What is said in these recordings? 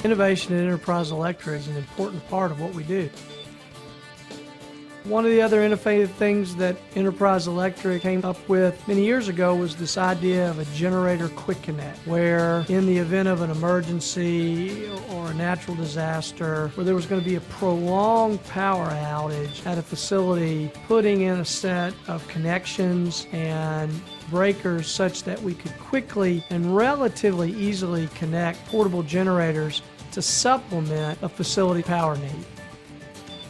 Innovation at Enterprise Electric is an important part of what we do. One of the other innovative things that Enterprise Electric came up with many years ago was this idea of a generator quick connect, where in the event of an emergency or a natural disaster, where there was going to be a prolonged power outage at a facility, putting in a set of connections and breakers such that we could quickly and relatively easily connect portable generators to supplement a facility power need.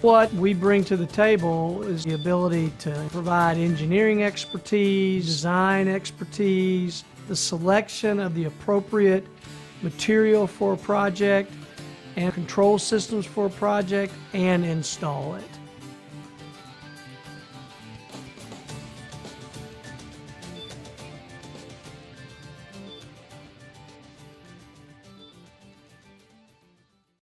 What we bring to the table is the ability to provide engineering expertise, design expertise, the selection of the appropriate material for a project, and control systems for a project, and install it.